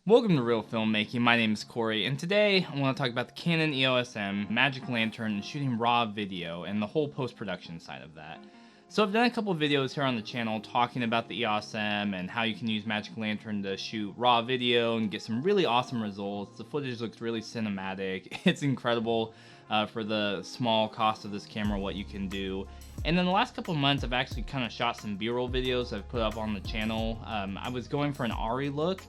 Welcome to Reel Filmmaking. My name is Corey, and today I want to talk about the Canon EOS M, Magic Lantern, and shooting raw video, and the whole post-production side of that. So I've done a couple of videos here on the channel talking about the EOS M and how you can use Magic Lantern to shoot raw video and get some really awesome results. The footage looks really cinematic. It's incredible for the small cost of this camera what you can do. And then the last couple of months I've actually kind of shot some B-roll videos I've put up on the channel. I was going for an ARRI look.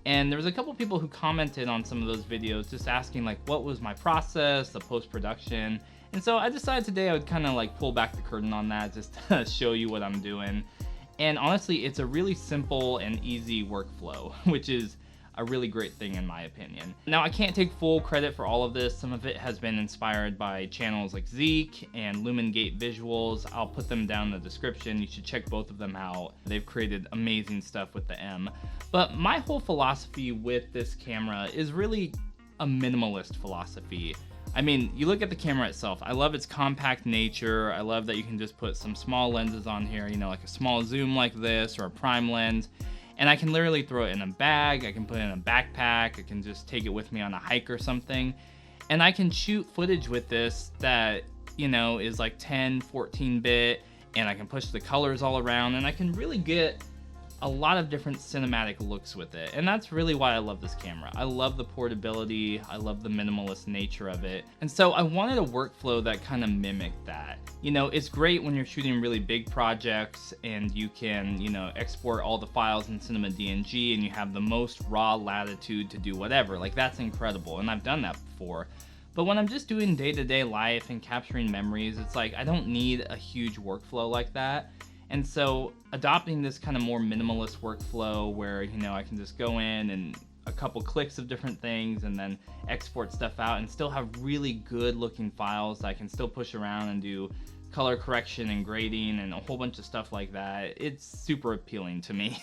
And there was a couple people who commented on some of those videos just asking like what was my process, the post-production. And so I decided today I would kind of like pull back the curtain on that just to show you what I'm doing. And honestly, it's a really simple and easy workflow, which is a really great thing in my opinion. Now I can't take full credit for all of this. Some of it has been inspired by channels like Zeek and Lumin visuals. I'll put them down in the description. You should check both of them out. They've created amazing stuff with the M. But my whole philosophy with this camera is really a minimalist philosophy. I mean, you look at the camera itself, I love its compact nature. I love that you can just put some small lenses on here, you know, like a small zoom like this or a prime lens. And I can literally throw it in a bag, I can put it in a backpack, I can just take it with me on a hike or something. And I can shoot footage with this that, you know, is like 10, 14-bit, and I can push the colors all around, and I can really get a lot of different cinematic looks with it. And that's really why I love this camera. I love the portability, I love the minimalist nature of it. And so I wanted a workflow that kind of mimicked that. You know, it's great when you're shooting really big projects and you can, you know, export all the files in Cinema DNG and you have the most raw latitude to do whatever. Like, that's incredible, and I've done that before. But when I'm just doing day-to-day life and capturing memories, it's like I don't need a huge workflow like that. And so adopting this kind of more minimalist workflow where, you know, I can just go in and a couple clicks of different things and then export stuff out and still have really good looking files that I can still push around and do color correction and grading and a whole bunch of stuff like that. It's super appealing to me.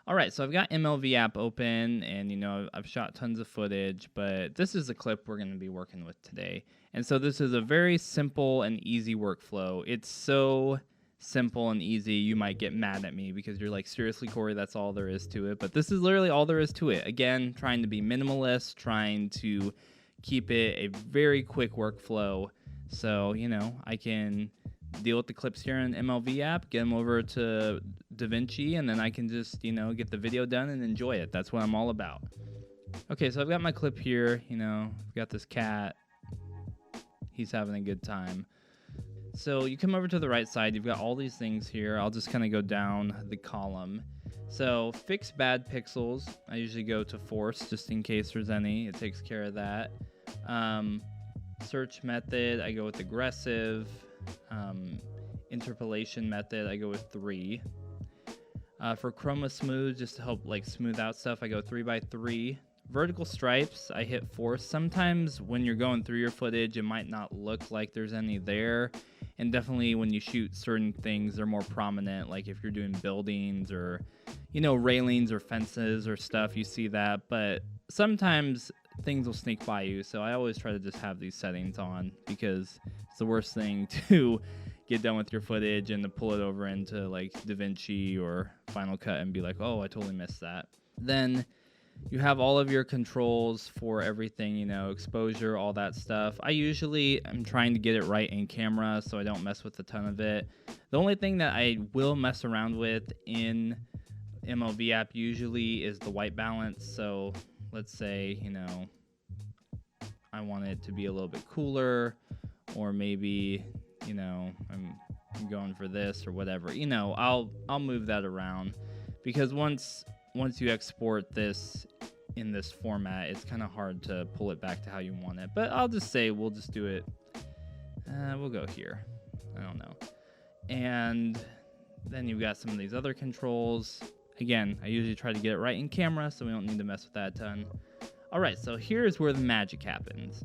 All right, so I've got MLV App open and, you know, I've shot tons of footage, but this is the clip we're going to be working with today. And so this is a very simple and easy workflow. It's so simple and easy, you might get mad at me because you're like, seriously, Corey, that's all there is to it. But this is literally all there is to it. Again, trying to be minimalist, trying to keep it a very quick workflow. So, you know, I can deal with the clips here in MLV App, get them over to DaVinci, and then I can just, you know, get the video done and enjoy it. That's what I'm all about. Okay, so I've got my clip here, you know, I've got this cat. He's having a good time. So you come over to the right side, you've got all these things here. I'll just kind of go down the column. So fix bad pixels, I usually go to force just in case there's any. It takes care of that. Search method, I go with aggressive. Interpolation method, I go with 3. For chroma smooth, just to help like smooth out stuff, I go 3x3. Vertical stripes, I hit force. Sometimes when you're going through your footage, it might not look like there's any there. And definitely when you shoot certain things, they're more prominent. Like if you're doing buildings or, you know, railings or fences or stuff, you see that. But sometimes things will sneak by you. So I always try to just have these settings on because it's the worst thing to get done with your footage and to pull it over into like DaVinci or Final Cut and be like, oh, I totally missed that. Then you have all of your controls for everything, you know, exposure, all that stuff. I usually am trying to get it right in camera so I don't mess with a ton of it. The only thing that I will mess around with in MLV App usually is the white balance. So let's say, you know, I want it to be a little bit cooler, or maybe, you know, I'm going for this or whatever. You know, I'll move that around because once you export this in this format, it's kind of hard to pull it back to how you want it. But I'll just say we'll just do it. We'll go here. I don't know. And then you've got some of these other controls. Again, I usually try to get it right in camera, so we don't need to mess with that a ton. All right, so here's where the magic happens.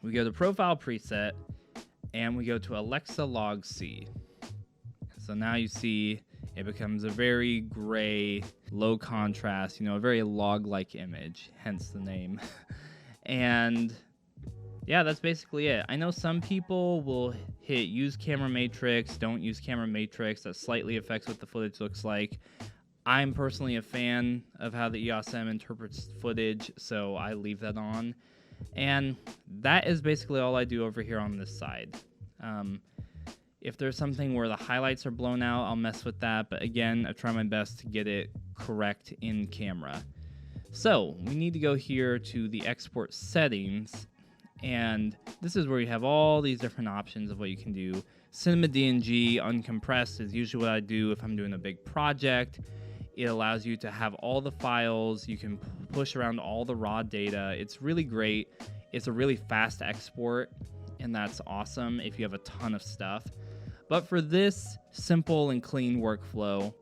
We go to Profile Preset, and we go to Alexa Log C. So now you see it becomes a very gray, low contrast, you know, a very log-like image, hence the name. And yeah, that's basically it. I know some people will hit use camera matrix, don't use camera matrix. That slightly affects what the footage looks like. I'm personally a fan of how the EOS M interprets footage, so I leave that on. And that is basically all I do over here on this side. If there's something where the highlights are blown out, I'll mess with that. But again, I try my best to get it correct in camera. So we need to go here to the export settings. And this is where you have all these different options of what you can do. Cinema DNG uncompressed is usually what I do if I'm doing a big project. It allows you to have all the files. You can push around all the raw data. It's really great. It's a really fast export, and that's awesome if you have a ton of stuff. But for this simple and clean workflow,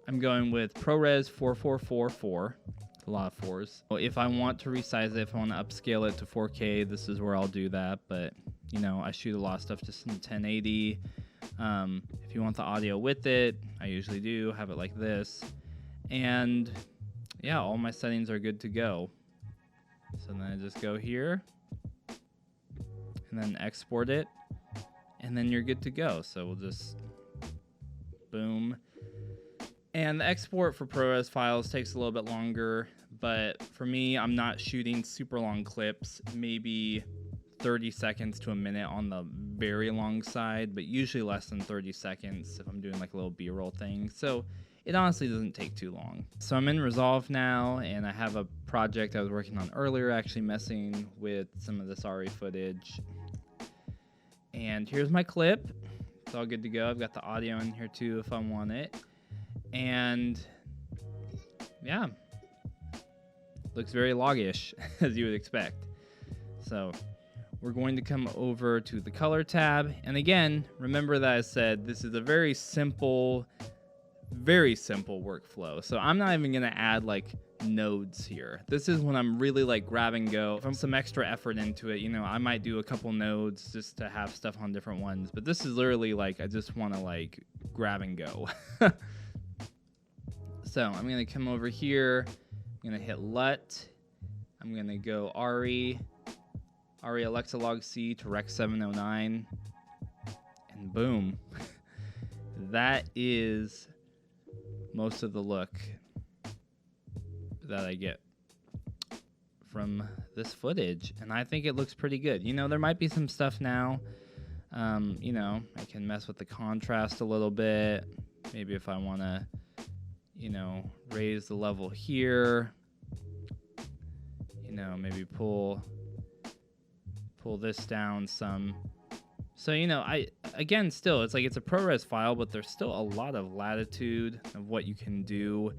I'm going with ProRes 4444. A lot of fours. If I want to resize it, if I want to upscale it to 4K, this is where I'll do that. But, you know, I shoot a lot of stuff just in 1080. If you want the audio with it, I usually do have it like this. And yeah, all my settings are good to go. So then I just go here and then export it, and then you're good to go. So we'll just boom. And the export for ProRes files takes a little bit longer, but for me, I'm not shooting super long clips, maybe 30 seconds to a minute on the very long side, but usually less than 30 seconds if I'm doing like a little B-roll thing. So it honestly doesn't take too long. So I'm in Resolve now, and I have a project I was working on earlier, actually messing with some of this ARRI footage. And here's my clip. It's all good to go. I've got the audio in here too if I want it. And yeah, looks very loggish as you would expect. So we're going to come over to the color tab. And again, remember that I said this is a very simple workflow. So I'm not even going to add like nodes here. This is when I'm really like grab and go. If I'm some extra effort into it, you know, I might do a couple nodes just to have stuff on different ones. But this is literally like, I just want to like grab and go. So I'm going to come over here. I'm going to hit LUT. I'm going to go ARRI Alexa log C to Rec 709. And boom. That is most of the look that I get from this footage. And I think it looks pretty good. You know, there might be some stuff now. You know, I can mess with the contrast a little bit. Maybe if I want to, you know, raise the level here, you know, maybe pull this down some. So, you know, again, still, it's like it's a ProRes file, but there's still a lot of latitude of what you can do.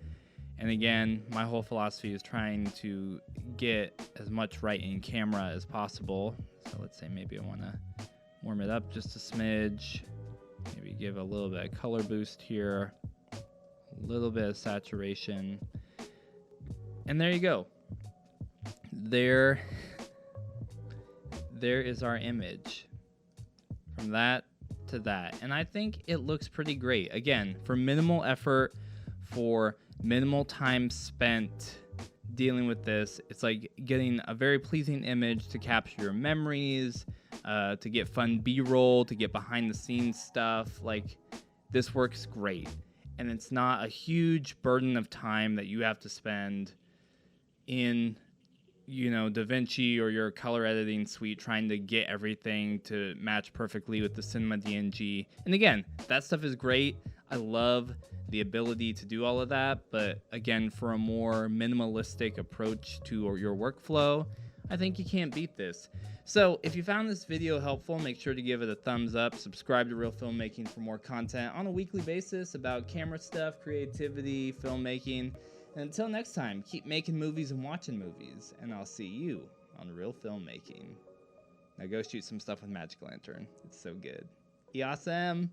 And again, my whole philosophy is trying to get as much right in camera as possible. So let's say maybe I want to warm it up just a smidge, maybe give a little bit of color boost here. A little bit of saturation, and there you go. There is our image from that to that, and I think it looks pretty great. Again, for minimal effort, for minimal time spent dealing with this, it's like getting a very pleasing image to capture your memories, to get fun B-roll, to get behind the scenes stuff. Like, this works great. And it's not a huge burden of time that you have to spend in, you know, DaVinci or your color editing suite trying to get everything to match perfectly with the Cinema DNG. And again, that stuff is great. I love the ability to do all of that. But again, for a more minimalistic approach to your workflow, I think you can't beat this. So if you found this video helpful, make sure to give it a thumbs up. Subscribe to Reel Filmmaking for more content on a weekly basis about camera stuff, creativity, filmmaking. And until next time, keep making movies and watching movies. And I'll see you on Reel Filmmaking. Now go shoot some stuff with Magic Lantern. It's so good. EOS M.